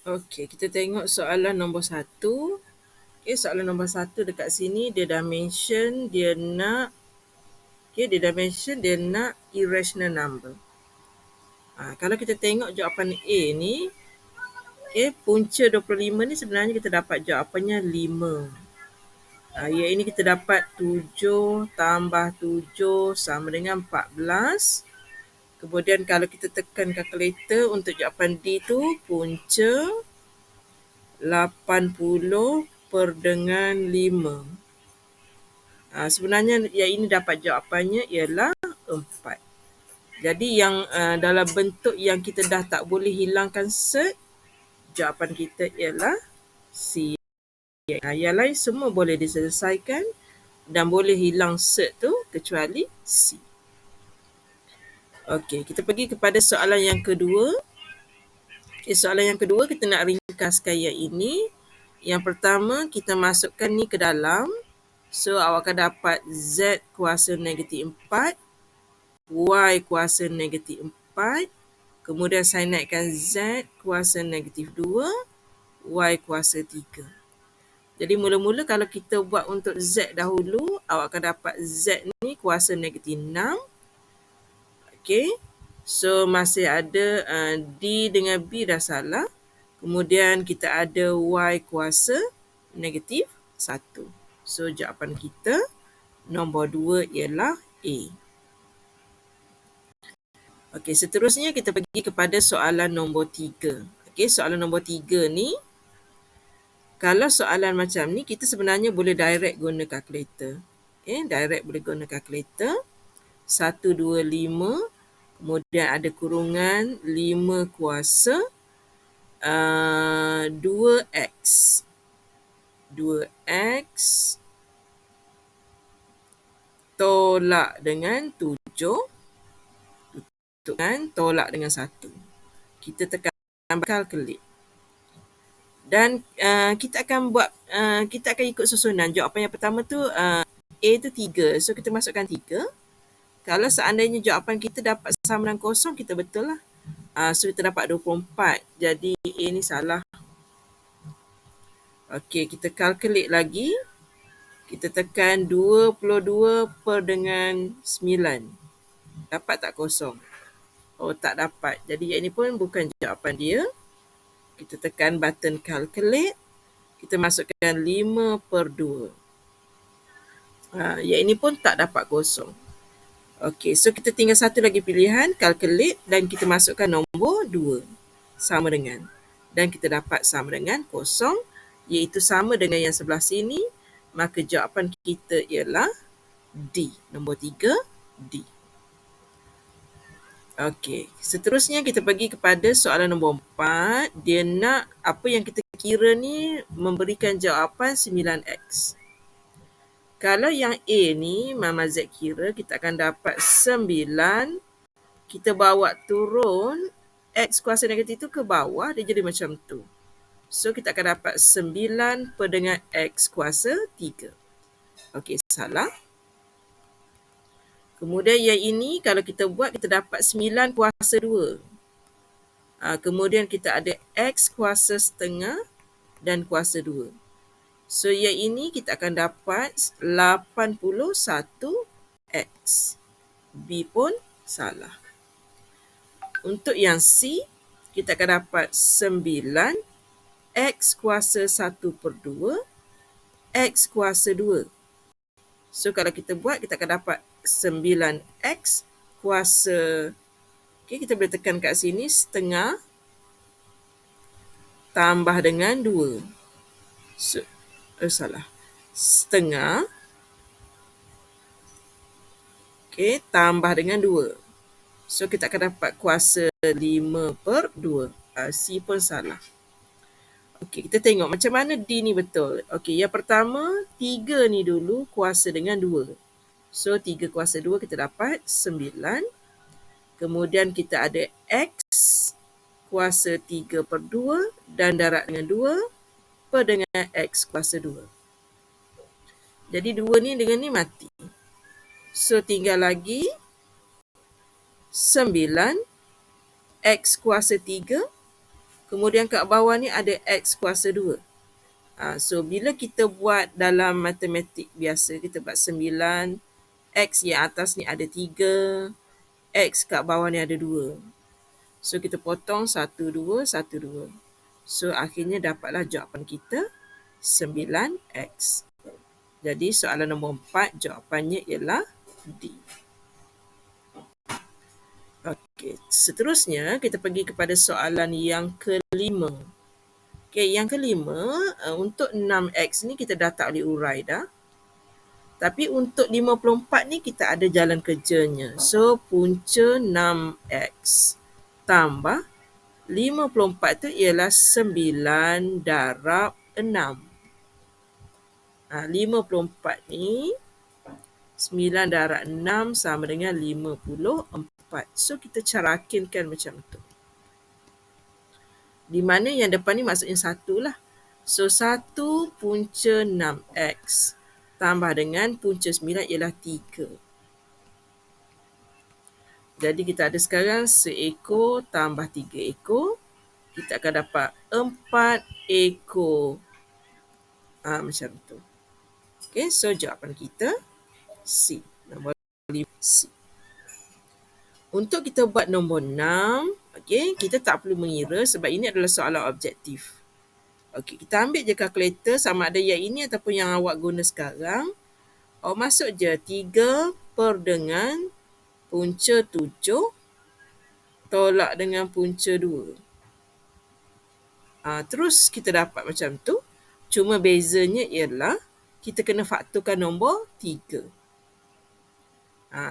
Okey, kita tengok soalan nombor 1. Okey, soalan nombor 1 dekat sini dia dah mention dia nak irrational number. Kalau kita tengok jawapan A ni, punca 25 ni sebenarnya kita dapat jawapannya 5. Yang ini kita dapat 7 tambah 7 sama dengan 14. Kemudian kalau kita tekan kalkulator untuk jawapan D tu, punca 80 per dengan 5. Sebenarnya yang ini dapat jawapannya ialah 4. Jadi yang dalam bentuk yang kita dah tak boleh hilangkan cert, jawapan kita ialah C. Yang lain semua boleh diselesaikan dan boleh hilang cert tu kecuali C. Okey, kita pergi kepada soalan yang kedua. Soalan yang kedua kita nak ringkaskan yang ini. Yang pertama kita masukkan ni ke dalam. So awak akan dapat Z kuasa negatif 4, Y kuasa negatif 4. Kemudian saya naikkan Z kuasa negatif 2, Y kuasa 3. Jadi mula-mula kalau kita buat untuk Z dahulu, awak akan dapat Z ni kuasa negatif 6. Okey. So masih ada D dengan B dah salah. Kemudian kita ada Y kuasa negatif 1. So jawapan kita nombor 2 ialah A. Okey, seterusnya kita pergi kepada soalan nombor 3. Okey, soalan nombor 3 ni, kalau soalan macam ni, kita sebenarnya boleh direct guna kalkulator. Direct boleh guna kalkulator. 125, kemudian ada kurungan 5 kuasa 2X. 2X tolak dengan 7. Tolak dengan 1. Kita tekan kalkulate. Dan kita akan ikut susunan. Jawapan yang pertama tu A tu 3. So kita masukkan 3. Kalau seandainya jawapan kita dapat sama dengan kosong, kita betul lah. So kita dapat 24. Jadi A ni salah. Okey, kita calculate lagi. Kita tekan 22 per dengan 9. Dapat tak kosong? Oh, tak dapat. Jadi yang ini pun bukan jawapan dia. Kita tekan button calculate. Kita masukkan 5 per 2. Yang ini pun tak dapat kosong. Okey, so kita tinggal satu lagi pilihan, calculate, dan kita masukkan nombor 2. Sama dengan. Dan kita dapat sama dengan kosong, iaitu sama dengan yang sebelah sini. Maka jawapan kita ialah D. Nombor 3, D. Okey, seterusnya kita pergi kepada soalan nombor 4. Dia nak apa yang kita kira ni memberikan jawapan 9X. Kalau yang A ni Mama Z kira, kita akan dapat 9. Kita bawa turun X kuasa negatif tu ke bawah, dia jadi macam tu. So kita akan dapat 9 per dengan X kuasa 3. Okey, salah. Kemudian yang ini kalau kita buat, kita dapat 9 kuasa 2. Kemudian kita ada X kuasa setengah dan kuasa 2. So yang ini kita akan dapat 81X. B pun salah. Untuk yang C, kita akan dapat 9 X kuasa 1 per 2 X kuasa 2. So kalau kita buat, kita akan dapat 9X kuasa, kita boleh tekan kat sini, setengah tambah dengan 2. So, salah. Setengah tambah dengan 2. So kita akan dapat kuasa 5 per 2. C pun salah. Okey, kita tengok macam mana D ni betul. Okey, yang pertama 3 ni dulu kuasa dengan 2. So 3 kuasa 2 kita dapat 9. Kemudian kita ada X kuasa 3 per 2 dan darab dengan 2 per dengan X kuasa 2. Jadi 2 ni dengan ni mati. So tinggal lagi 9 X kuasa 3 Kemudian kat bawah ni ada X kuasa 2. So, bila kita buat dalam matematik biasa, kita buat 9, X yang atas ni ada 3, X kat bawah ni ada 2. So, kita potong 1, 2, 1, 2. So, akhirnya dapatlah jawapan kita 9X. Jadi, soalan nombor 4 jawapannya ialah D. Okey, seterusnya kita pergi kepada soalan yang kelima. Okey, yang kelima, untuk 6X ni kita dah tak boleh urai dah. Tapi untuk 54 ni kita ada jalan kerjanya. So, punca 6X tambah 54 tu ialah 9 darab 6. 54 ni 9 darab 6 sama dengan 54. So, kita carakinkan macam tu. Di mana yang depan ni maksudnya 1 lah. So, 1 punca 6X tambah dengan punca 9 ialah 3. Jadi, kita ada sekarang seekor tambah 3 ekor. Kita akan dapat 4 ekor. Macam tu. Okay, so jawapan kita C. Nombor 5 C. Untuk kita buat nombor 6, okay, kita tak perlu mengira sebab ini adalah soalan objektif. Okay, kita ambil je kalkulator sama ada yang ini ataupun yang awak guna sekarang. Awak masuk je 3 per dengan punca 7 tolak dengan punca 2. Terus kita dapat macam tu. Cuma bezanya ialah kita kena faktorkan nombor 3.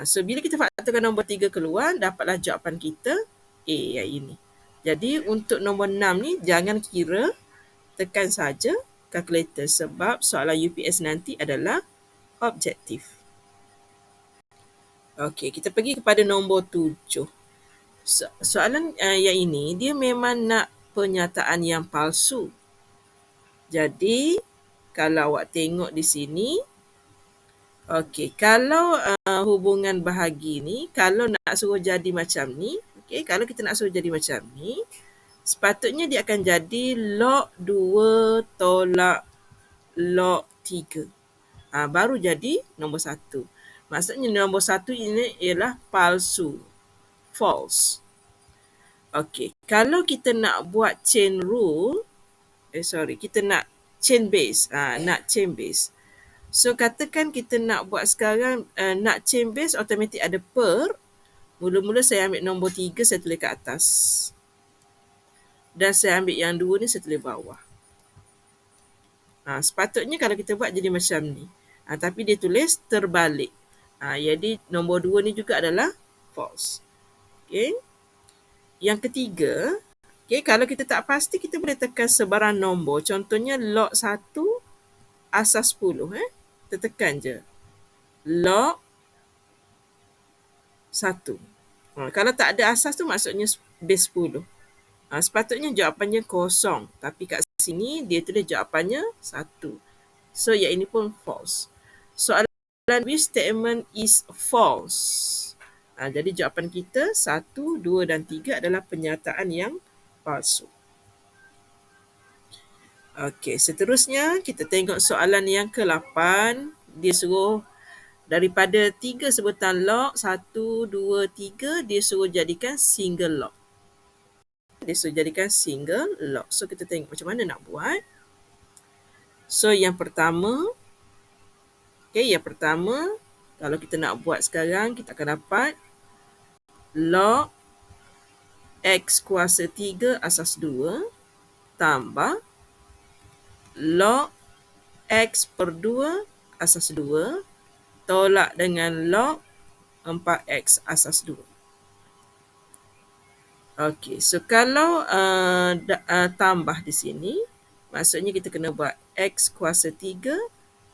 So, bila kita faktorkan nombor 3 keluar, dapatlah jawapan kita A yang ini. Jadi, untuk nombor 6 ni, jangan kira, tekan saja kalkulator sebab soalan UPS nanti adalah objektif. Okey, kita pergi kepada nombor 7. Soalan yang ini, dia memang nak pernyataan yang palsu. Jadi, kalau awak tengok di sini, okey, kalau hubungan bahagi ni, kalau nak suruh jadi macam ni, okey, kalau kita nak suruh jadi macam ni, sepatutnya dia akan jadi log 2 tolak log 3. Baru jadi nombor 1. Maksudnya nombor 1 ini ialah palsu. False. Okey, kalau kita nak buat chain rule, kita nak chain base. Nak chain base. So, katakan kita nak buat sekarang, nak chain base automatik ada per. Mula-mula saya ambil nombor 3, saya tulis kat atas. Dan saya ambil yang 2 ni, saya tulis bawah. Sepatutnya kalau kita buat jadi macam ni. Tapi dia tulis terbalik. Jadi, nombor 2 ni juga adalah false. Okay. Yang ketiga, okay, kalau kita tak pasti, kita boleh tekan sebarang nombor. Contohnya, log 1 asas 10. Kita tekan je. Log 1. Kalau tak ada asas tu maksudnya base 10. Sepatutnya jawapannya kosong. Tapi kat sini dia tulis jawapannya 1. So, yang ini pun false. Soalan which statement is false? Jadi jawapan kita 1, 2 dan 3 adalah pernyataan yang palsu. Okey, seterusnya kita tengok soalan yang ke-8. Dia suruh daripada 3 sebutan log, 1, 2, 3, dia suruh jadikan single log. So, kita tengok macam mana nak buat. So, yang pertama, kalau kita nak buat sekarang, kita akan dapat log X kuasa 3 asas 2 tambah log X per 2 asas 2 tolak dengan log 4X asas 2. Okey, so kalau tambah di sini, maksudnya kita kena buat X kuasa 3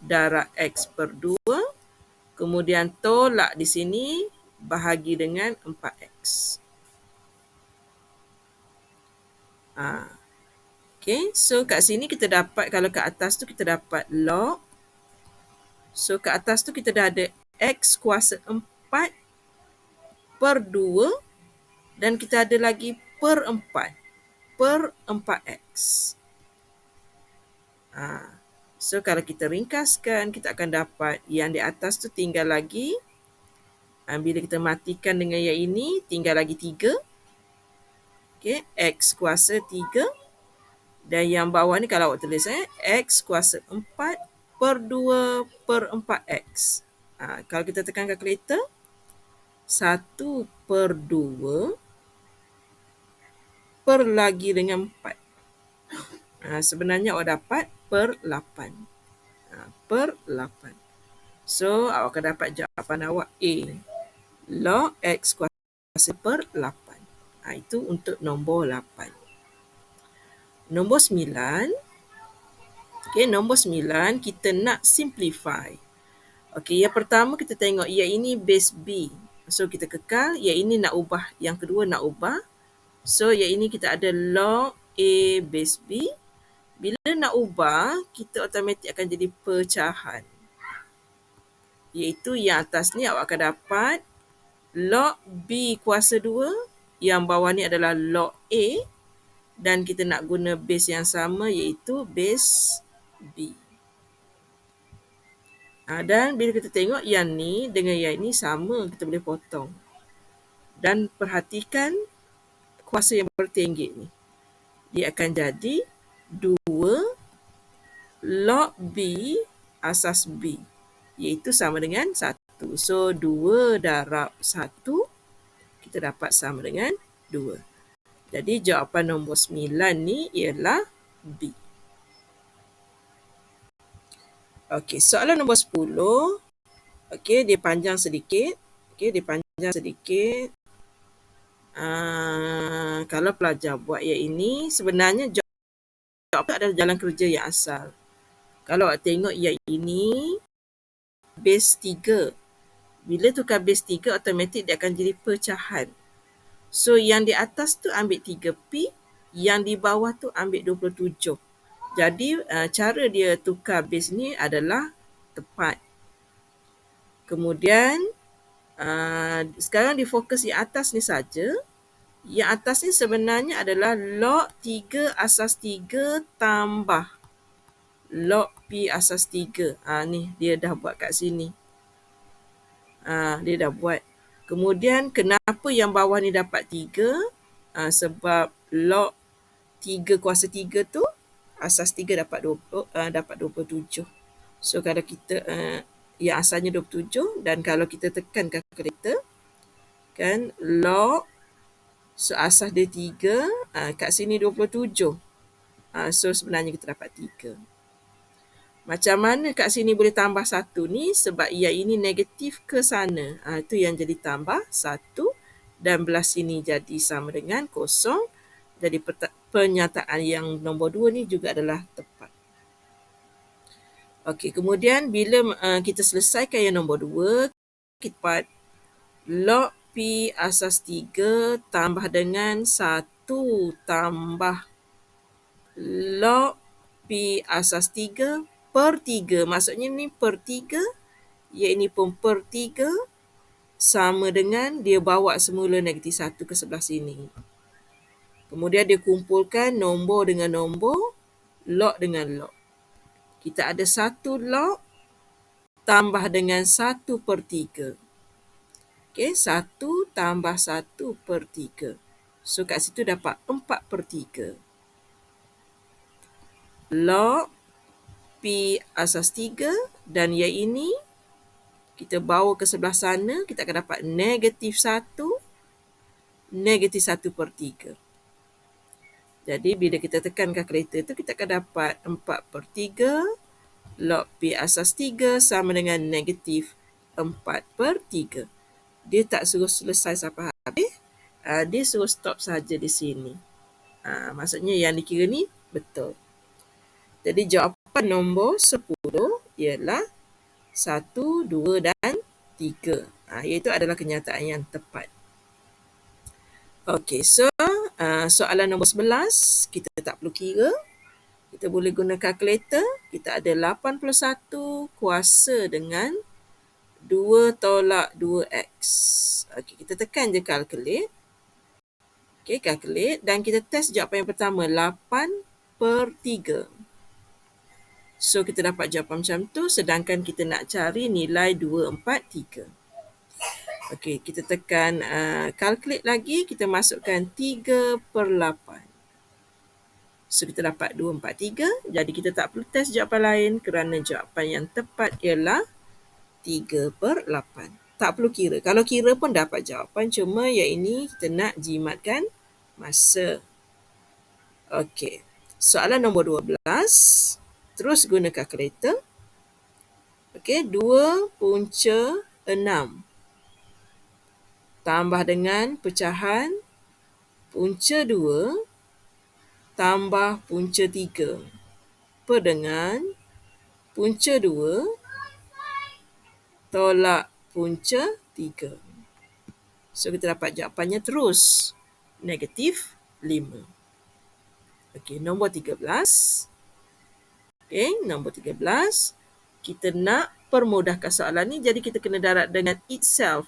darab X per 2, kemudian tolak di sini bahagi dengan 4X. Okay, so kat sini kita dapat, kalau kat atas tu kita dapat log. So kat atas tu kita dah ada X kuasa 4 per 2 dan kita ada lagi per 4. per 4x. So, kalau kita ringkaskan, kita akan dapat yang di atas tu tinggal lagi. Bila kita matikan dengan yang ini, tinggal lagi 3. Okay, x kuasa 3. Dan yang bawah ni kalau awak tulis x kuasa 4 per 2 per 4x. Kalau kita tekan kalkulator, 1 per 2 per lagi dengan 4. Sebenarnya awak dapat per 8. Per 8. So, awak akan dapat jawapan awak A. Log x kuasa per 8. Itu untuk nombor 8. Nombor 9. Okay, nombor 9 kita nak simplify. Okay, yang pertama kita tengok yang ini base B. So, kita kekal. Yang ini nak ubah. Yang kedua nak ubah. So, yang ini kita ada log A base B. Bila nak ubah, kita automatik akan jadi pecahan. Iaitu yang atas ni awak akan dapat log B kuasa 2. Yang bawah ni adalah log A. Dan kita nak guna base yang sama iaitu base B. Dan bila kita tengok yang ni dengan yang ini sama, kita boleh potong. Dan perhatikan kuasa yang bertenggek ni. Dia akan jadi 2 log B asas B. Iaitu sama dengan 1. So, 2 darab 1, kita dapat sama dengan 2. Jadi, jawapan nombor 9 ni ialah B. Okey, soalan nombor 10. Okey, dia panjang sedikit. Kalau pelajar buat yang ini, sebenarnya jawapan adalah jalan kerja yang asal. Kalau awak tengok yang ini, base 3. Bila tukar base 3, automatik dia akan jadi pecahan. So, yang di atas tu ambil 3P, yang di bawah tu ambil 27. Jadi, cara dia tukar base ni adalah tepat. Kemudian, sekarang difokus yang atas ni saja. Yang atas ni sebenarnya adalah log 3 asas 3 tambah log P asas 3. Ni dia dah buat kat sini. Dia dah buat. Kemudian kenapa yang bawah ni dapat 3? Sebab log 3 kuasa 3 tu asas 3 dapat 27. So kalau kita yang asalnya 27 dan kalau kita tekan kalkulator kan log asas dia 3, kat sini 27. So sebenarnya kita dapat 3. Macam mana kat sini boleh tambah 1 ni? Sebab yang ini negatif ke sana. Itu yang jadi tambah 1. Dan belah sini jadi sama dengan 0. Jadi pernyataan yang nombor 2 ni juga adalah tepat. Okey, kemudian bila kita selesaikan yang nombor 2, kita dapat log P asas 3 tambah dengan 1 tambah log P asas 3 per 3. Maksudnya ni per 3, yang ini pun per 3, sama dengan dia bawa semula negatif 1 ke sebelah sini. Kemudian dia kumpulkan nombor dengan nombor, log dengan log. Kita ada 1 log tambah dengan 1 per 3. Okay, 1 tambah 1 per 3. So, kat situ dapat 4 per 3. Log P asas 3 dan yang ini kita bawa ke sebelah sana, kita akan dapat negatif 1 per 3. Jadi bila kita tekan kalkulator tu, kita akan dapat 4 per 3 log P asas 3 sama dengan negatif 4 per 3. Dia tak suruh selesai sampai habis, dia suruh stop saja di sini. Maksudnya yang dikira ni betul. Jadi jawapan nombor 10 ialah 1, 2 dan 3. Iaitu adalah kenyataan yang tepat. Okey, so soalan nombor 11, kita tak perlu kira. Kita boleh guna kalkulator. Kita ada 81 kuasa dengan 2 tolak 2x. Okey, kita tekan je calculate. Okey, calculate dan kita test jawapan yang pertama, 8/3. So, kita dapat jawapan macam tu sedangkan kita nak cari nilai 243. Okey, kita tekan calculate lagi, kita masukkan 3/8. So, kita dapat 243. Jadi, kita tak perlu test jawapan lain kerana jawapan yang tepat ialah 3/8. Tak perlu kira. Kalau kira pun dapat jawapan, cuma yang ini kita nak jimatkan masa. Okey. Soalan nombor 12. Terus guna kalkulator. Okey, 2/6 tambah dengan pecahan punca 2 tambah punca 3 per dengan punca 2 tolak punca 3. So, kita dapat jawapannya terus -5. Okey, nombor 13. Okey, nombor 13. Kita nak permudahkan soalan ni, jadi kita kena darab dengan itself.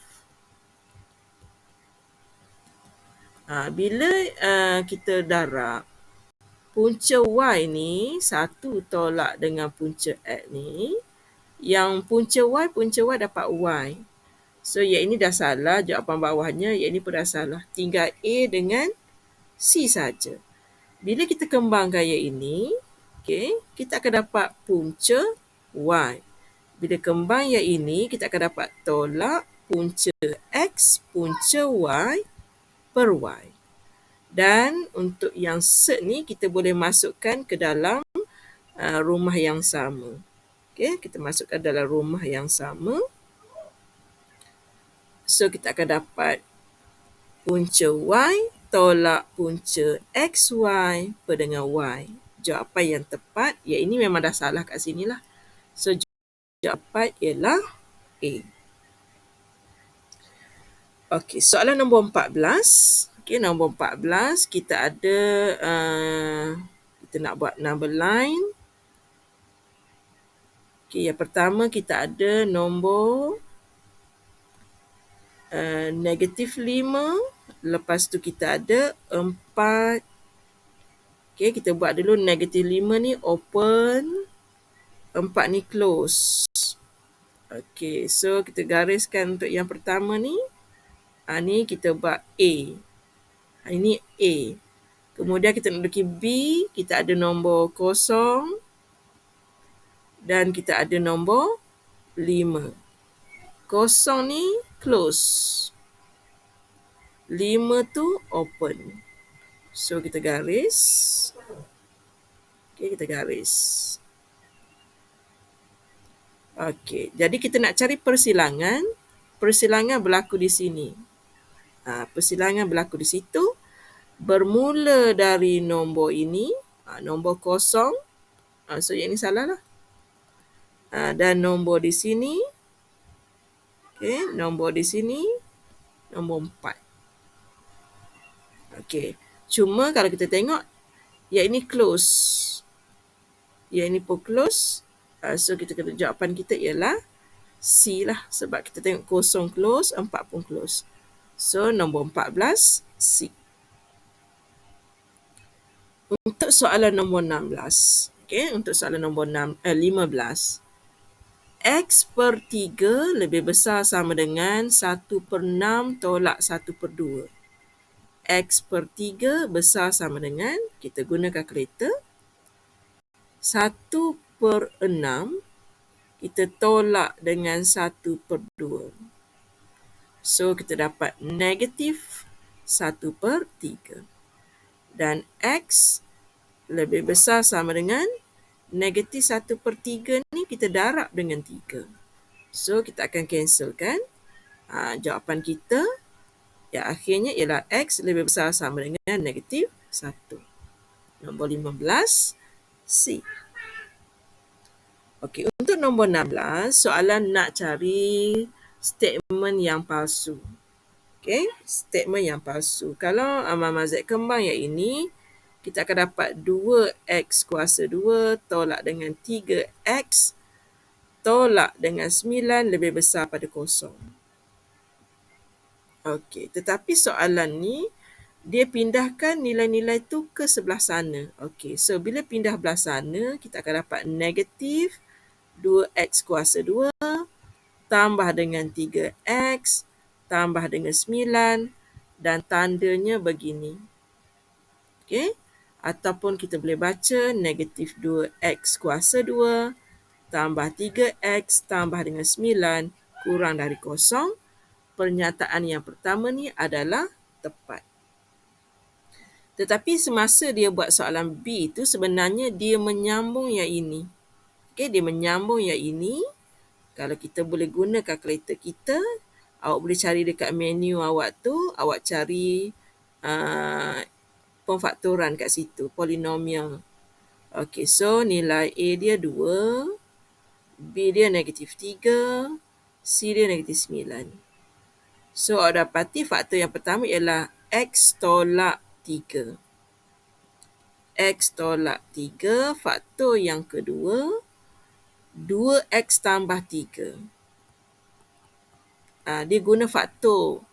Bila kita darab punca Y ni, 1 tolak dengan punca X ni, yang punca Y dapat Y. So, yang ini dah salah, jawapan bawahnya, yang ini pun dah salah. Tinggal A dengan C saja. Bila kita kembangkan yang ini, okay, kita akan dapat punca Y. Bila kembang yang ini, kita akan dapat tolak punca X, punca Y per Y. Dan untuk yang set ni, kita boleh masukkan ke dalam rumah yang sama. Okay, kita masukkan dalam rumah yang sama. So, kita akan dapat punca Y tolak punca XY per dengan Y. Jawapan yang tepat, yang ini memang dah salah kat sini lah. So, jawapan ialah A. Okey, soalan nombor 14. Okey, nombor 14, kita ada, kita nak buat number line. Okey, yang pertama kita ada nombor -5. Lepas tu kita ada 4. Okey, kita buat dulu -5 ni open, 4 ni close. Okey, so kita gariskan untuk yang pertama ni. Ni kita buat A. Ini A. Kemudian kita nak duduki B, kita ada nombor 0 dan kita ada nombor 5. 0 ni close. 5 tu open. So, kita garis. Okey, kita garis. Okey, jadi kita nak cari persilangan. Persilangan berlaku di sini. Persilangan berlaku di situ. Bermula dari nombor ini, nombor 0. So, yang ini salah lah. Dan nombor di sini. Okey, nombor di sini. Nombor 4. Okey, cuma kalau kita tengok, yang ini close. Yang ini pun close. So, kita kena jawapan kita ialah C lah. Sebab kita tengok 0 close, 4 pun close. So, nombor 14, C. Untuk soalan nombor 16. Okay, untuk soalan nombor 15. X per 3 lebih besar sama dengan 1/6 tolak 1/2. X per 3 besar sama dengan, kita guna kalkulator, 1/6 kita tolak dengan 1/2. So, kita dapat -1/3. Dan X lebih besar sama dengan -1/3 ni kita darab dengan 3. So, kita akan cancelkan. Jawapan kita yang akhirnya ialah X lebih besar sama dengan -1. Nombor 15, C. Okey, untuk nombor 16, soalan nak cari statement yang palsu. Okey, statement yang palsu. Kalau Mama Z kembang yang ini, kita akan dapat 2X kuasa 2 tolak dengan 3X tolak dengan 9 lebih besar pada 0. Okey, tetapi soalan ni dia pindahkan nilai-nilai tu ke sebelah sana. Okey, so bila pindah belah sana, kita akan dapat negatif 2x kuasa 2 tambah dengan 3x tambah dengan 9 dan tandanya begini. Okey, ataupun kita boleh baca negatif 2x kuasa 2 tambah 3x tambah dengan 9 kurang dari kosong. Pernyataan yang pertama ni adalah tepat. Tetapi semasa dia buat soalan B tu sebenarnya dia menyambung yang ini. Okey, dia menyambung yang ini. Kalau kita boleh guna kalkulator kita, awak boleh cari dekat menu awak tu, awak cari pemfaktoran kat situ, polinomial. Okey, so nilai A dia 2, B dia negatif 3, C dia negatif 9. So, awak dapati faktor yang pertama ialah X tolak 3. X tolak 3. Faktor yang kedua, 2X tambah 3. Dia guna faktor.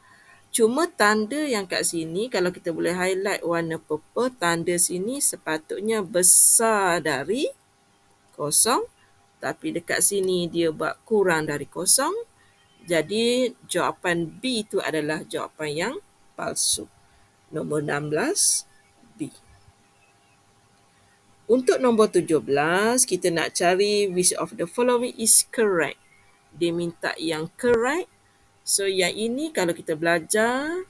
Cuma tanda yang kat sini, kalau kita boleh highlight warna purple, tanda sini sepatutnya besar dari kosong. Tapi dekat sini dia buat kurang dari kosong. Jadi jawapan B itu adalah jawapan yang palsu. Nombor 16, B. Untuk nombor 17, kita nak cari which of the following is correct. Dia minta yang correct. So yang ini kalau kita belajar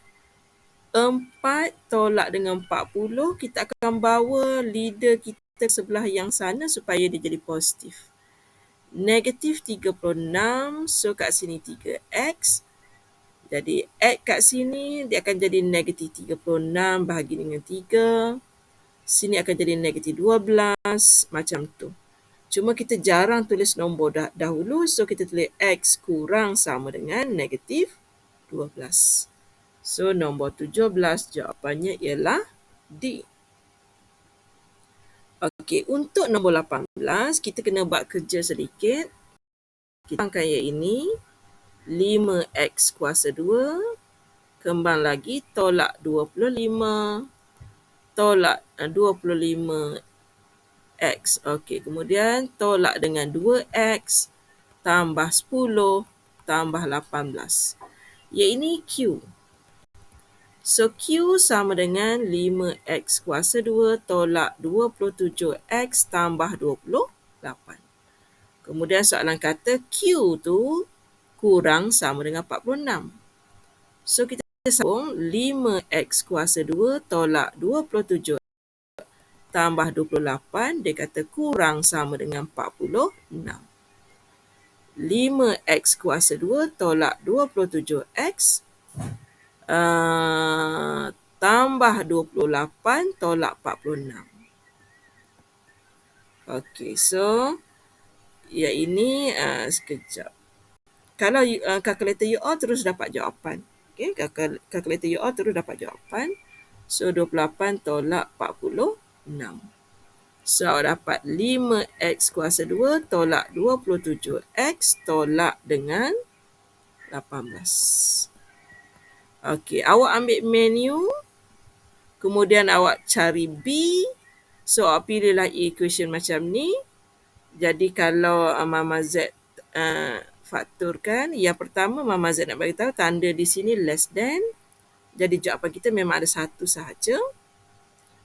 4 tolak dengan 40, kita akan bawa leader kita sebelah yang sana supaya dia jadi positif. Negatif 36, so kat sini 3x. Jadi X kat sini dia akan jadi negatif 36 bahagi dengan 3. Sini akan jadi negatif 12, macam tu. Cuma kita jarang tulis nombor dahulu, so kita tulis X kurang sama dengan negatif 12. So nombor 17 jawapannya ialah D. Okey, untuk nombor 18, kita kena buat kerja sedikit. Kita angkat yang ini, 5x kuasa 2, kembang lagi, tolak 25, tolak 25x. Okey, kemudian tolak dengan 2x, tambah 10, tambah 18. Yang ini Q. So, Q sama dengan 5x kuasa 2 tolak 27x tambah 28. Kemudian soalan kata Q tu kurang sama dengan 46. So, kita sambung 5x kuasa 2 tolak 27 tambah 28. Dia kata kurang sama dengan 46. 5x kuasa 2 tolak 27x tambah 28 tolak 46. Okey, so yang ini sekejap. Kalau kalkulator you all terus dapat jawapan. Okey, kalkulator you all terus dapat jawapan. So 28 tolak 46. So awak dapat 5x kuasa 2 tolak 27x tolak dengan 18. Okey, awak ambil menu, kemudian awak cari B. So, awak pilihlah equation macam ni. Jadi, kalau Mama Z fakturkan, yang pertama Mama Z nak bagi tahu tanda di sini less than. Jadi, jawapan kita memang ada satu sahaja.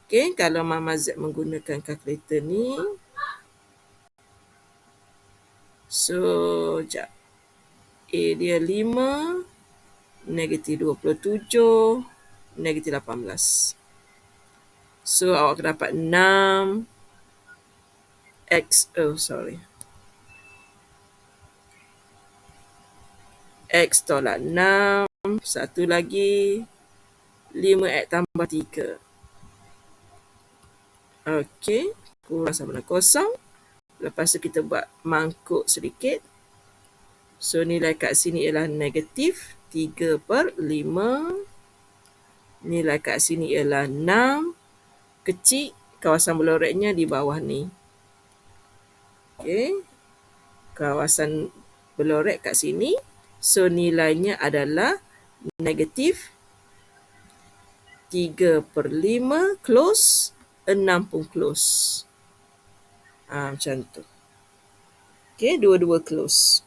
Okey, kalau Mama Z menggunakan kalkulator ni. So, sekejap. A dia 5. Negatif 27, negatif 18. So, awak akan dapat 6 X, X tolak 6, satu lagi, 5X tambah 3. Okey, kurang sama dengan kosong. Lepas tu kita buat mangkuk sedikit. So, nilai kat sini ialah negatif 3/5. Nilai kat sini ialah 6. Kecil, kawasan beloreknya di bawah ni. Okey. Kawasan belorek kat sini. So, nilainya adalah negatif 3/5 close, 6 pun close. Macam tu. Okey, dua-dua close.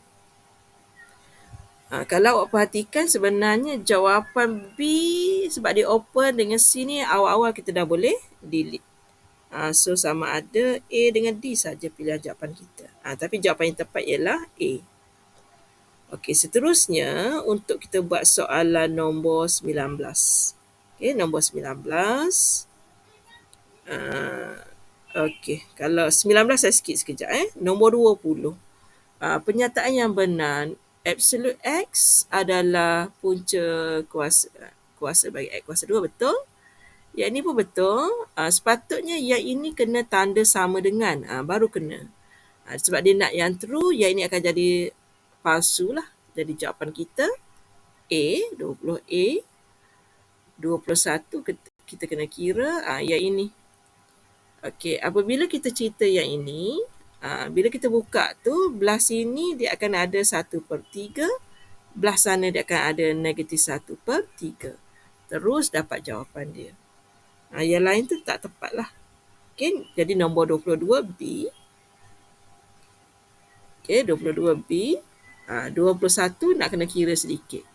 Kalau awak perhatikan sebenarnya jawapan B sebab dia open dengan C ni awal-awal kita dah boleh delete. So sama ada A dengan D saja pilihan jawapan kita. Tapi jawapan yang tepat ialah A. Okey, seterusnya untuk kita buat soalan nombor 19. Okey, nombor 19. Okey, kalau 19 saya skip sekejap. Nombor 20. Pernyataan yang benar, absolute X adalah punca kuasa bagi X kuasa 2, betul? Yang ini pun betul. Sepatutnya yang ini kena tanda sama dengan, baru kena. Sebab dia nak yang true, yang ini akan jadi palsu lah. Jadi jawapan kita A, 20A. 21 kita kena kira yang ini. Okey, apabila kita cerita yang ini, bila kita buka tu, belah sini dia akan ada 1/3, belah sana dia akan ada -1/3. Terus dapat jawapan dia. Yang lain tu tak tepat lah. Okay, jadi nombor 22B. Okay, 22B. 21 nak kena kira sedikit.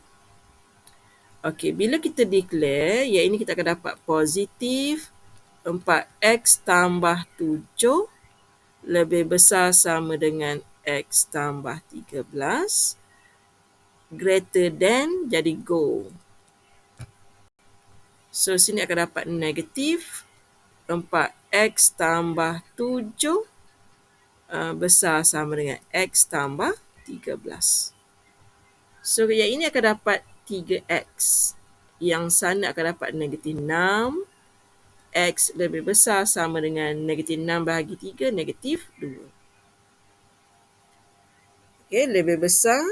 Okay, bila kita declare, yang ini kita akan dapat positif 4X tambah 7 lebih besar sama dengan X tambah 13. Greater than jadi go. So, sini akan dapat negatif 4X tambah 7 besar sama dengan X tambah 13. So, yang ini akan dapat 3X. Yang sana akan dapat negatif 6. X lebih besar sama dengan negatif 6 bahagi 3, negatif 2. Okay, lebih besar.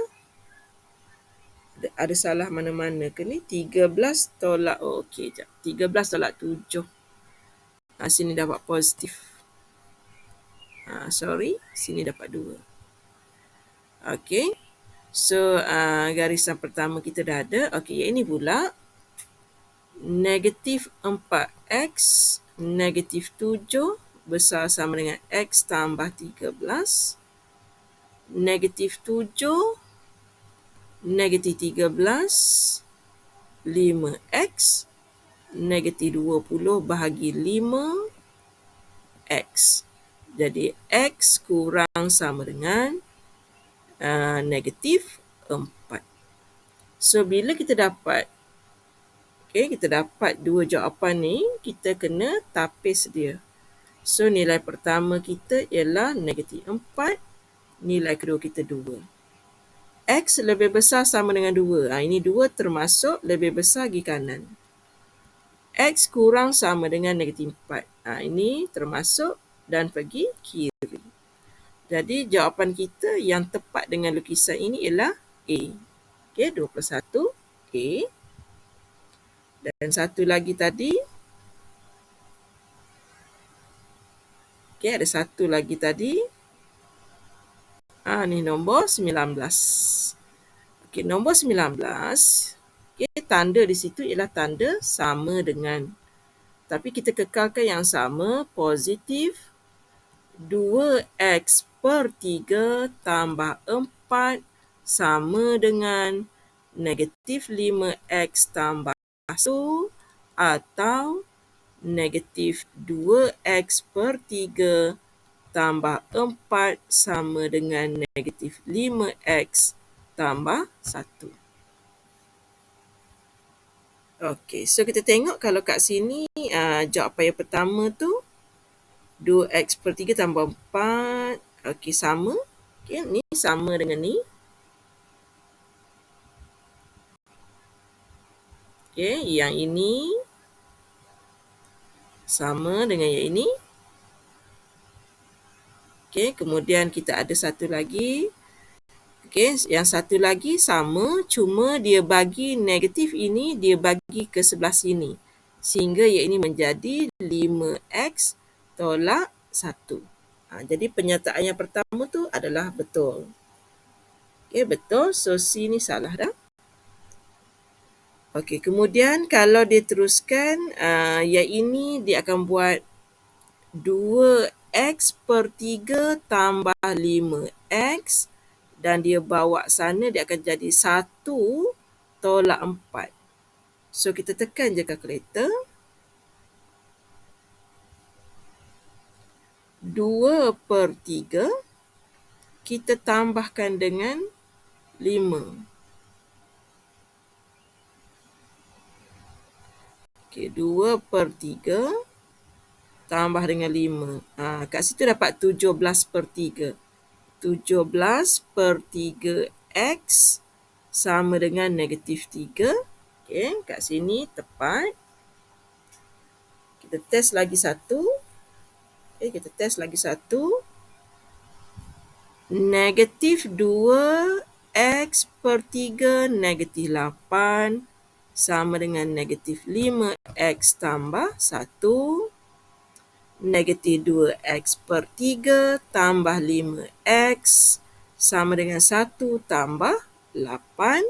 Ada salah mana-mana ke ni? 13 tolak, okey, 13 tolak 7. Sini dapat positif. Sini dapat 2. Okey. So, garisan pertama kita dah ada. Okey, yang ini pula. Negatif 4X, negatif 7 besar sama dengan X tambah 13. Negatif 7, negatif 13, 5X, negatif 20 bahagi 5X. Jadi, X kurang sama dengan negatif 4. So, bila kita dapat dua jawapan ni, kita kena tapis dia. So, nilai pertama kita ialah negatif 4. Nilai kedua kita 2. X lebih besar sama dengan 2. Ini 2 termasuk lebih besar pergi kanan. X kurang sama dengan negatif 4. Ini termasuk dan pergi kiri. Jadi, jawapan kita yang tepat dengan lukisan ini ialah A. Okey, 21 A. Dan satu lagi tadi. Okey, ada satu lagi tadi. Ni nombor 19. Okey, nombor 19. Okey, tanda di situ ialah tanda sama dengan. Tapi kita kekalkan yang sama, positif 2X/3 tambah 4 sama dengan negatif 5X tambah 1 atau negatif 2X/3 tambah 4 sama dengan negatif 5X tambah 1. Okey, so kita tengok kalau kat sini jawapan yang pertama tu 2X/3 tambah 4. Okey, sama. Okey, ni sama dengan ni. Okey, yang ini sama dengan yang ini. Okey, kemudian kita ada satu lagi. Okey, yang satu lagi sama, cuma dia bagi negatif ini, dia bagi ke sebelah sini. Sehingga yang ini menjadi 5X tolak 1. Jadi pernyataan yang pertama tu adalah betul. Okey, betul. So, C ni salah dah. Okey, kemudian kalau dia teruskan, yang ini dia akan buat 2x/3 tambah 5x dan dia bawa sana dia akan jadi 1 tolak 4. So, kita tekan je kalkulator. 2/3 kita tambahkan dengan 5. Okey, 2/3 tambah dengan 5. Kat situ dapat 17/3. 17/3x sama dengan -3. Okey, kat sini tepat. Kita test lagi satu. Okey, kita test lagi satu. -2x/3 -8 sama dengan -5x tambah 1. -2x/3 tambah 5x sama dengan 1 tambah 8.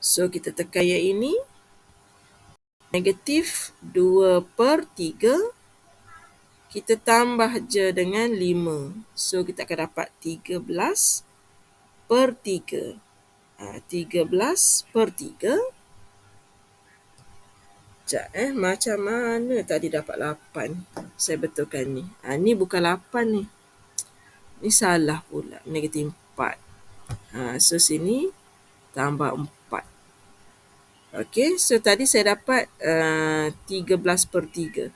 So, kita tekan yang ini. -2/3 kita tambah je dengan 5. So, kita akan dapat 13/3. 13/3. Sekejap macam mana tadi dapat 8? Saya betulkan ni. Ni bukan 8 ni. Ni salah pula. -4. So, sini tambah 4. Okey, so tadi saya dapat 13/3.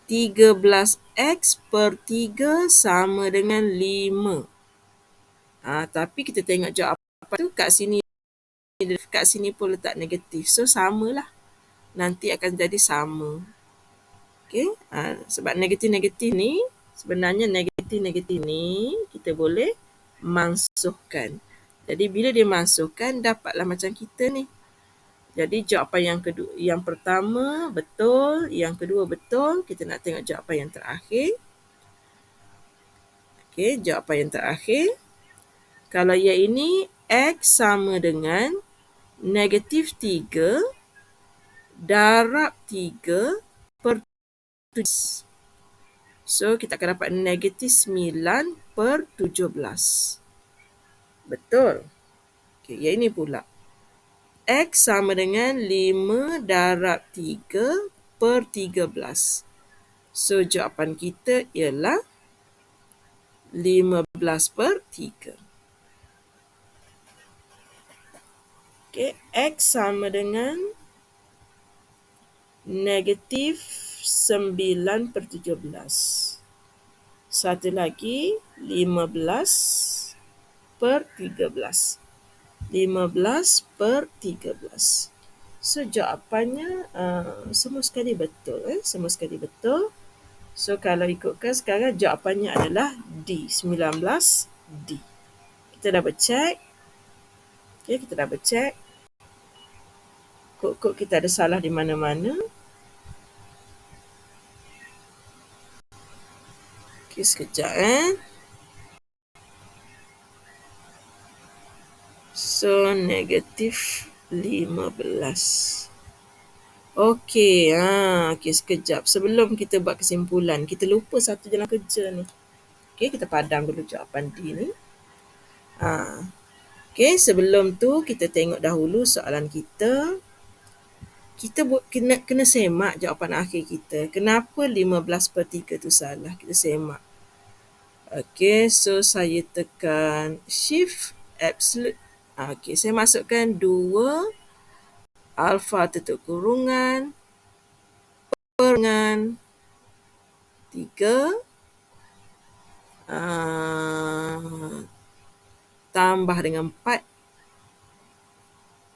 13x/3 sama dengan 5. Tapi kita tengok jawapan tu kat sini pun letak negatif. So, samalah. Nanti akan jadi sama. Okey, sebab negatif-negatif ni, sebenarnya negatif-negatif ni kita boleh mansuhkan. Jadi, bila dia mansuhkan, dapatlah macam kita ni. Jadi, jawapan yang pertama betul, yang kedua betul. Kita nak tengok jawapan yang terakhir. Okey, jawapan yang terakhir. Kalau yang ini, x sama dengan -3 darab 3/17. So, kita akan dapat -9/17. Betul. Okey, yang ini pula. X sama dengan 5 darab 3/13. So, jawapan kita ialah 15/3. Okey, X sama dengan -9/17. Satu lagi 15/13. 15/13. So, jawapannya semua sekali betul. Semua sekali betul. So, kalau ikutkan sekarang jawapannya adalah D. 19D. Kita double check. Okay, kita double check. Kod-kod kita ada salah di mana-mana. Okay, sekejap So, -15. Okey, sekejap. Sebelum kita buat kesimpulan, kita lupa satu jalan kerja ni. Okey, kita padam dulu jawapan D ni. Okey, sebelum tu kita tengok dahulu soalan kita. Kita kena semak jawapan akhir kita. Kenapa 15/3 tu salah? Kita semak. Okey, so saya tekan Shift Absolute. Okey, saya masukkan 2 alfa tutup kurungan dengan 3 tambah dengan 4.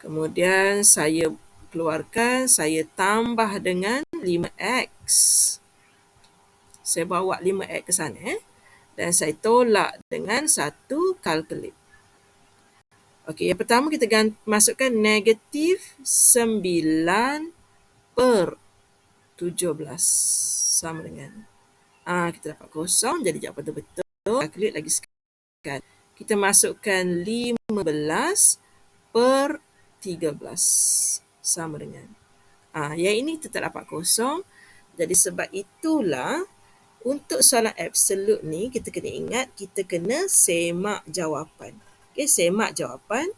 Kemudian saya keluarkan, saya tambah dengan 5x. Saya bawa 5x ke sana. Dan saya tolak dengan 1 kalkulit. Okey, yang pertama kita masukkan -9/17 sama dengan kita dapat kosong, jadi jawapan tu betul. Kalkulit lagi sekali. Kita masukkan 15/17 13 sama dengan. Yang ini kita tak dapat kosong. Jadi sebab itulah untuk soalan absolut ni kita kena ingat kita kena semak jawapan. Okey, semak jawapan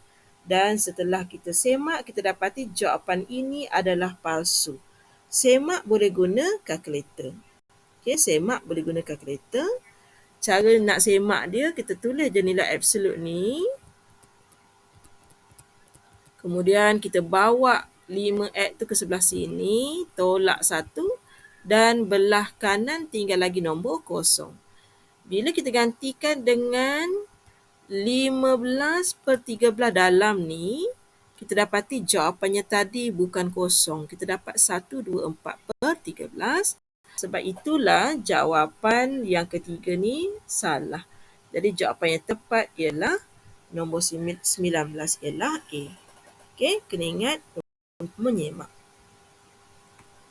dan setelah kita semak kita dapati jawapan ini adalah palsu. Semak boleh guna kalkulator. Okey, semak boleh guna kalkulator. Cara nak semak dia kita tulis je nilai absolut ni. Kemudian kita bawa 5x tu ke sebelah sini, tolak 1 dan belah kanan tinggal lagi nombor kosong. Bila kita gantikan dengan 15/13 dalam ni, kita dapati jawapannya tadi bukan kosong. Kita dapat 124/13. Sebab itulah jawapan yang ketiga ni salah. Jadi jawapan yang tepat ialah nombor 19 ialah A. Okey, kena ingat untuk menyemak.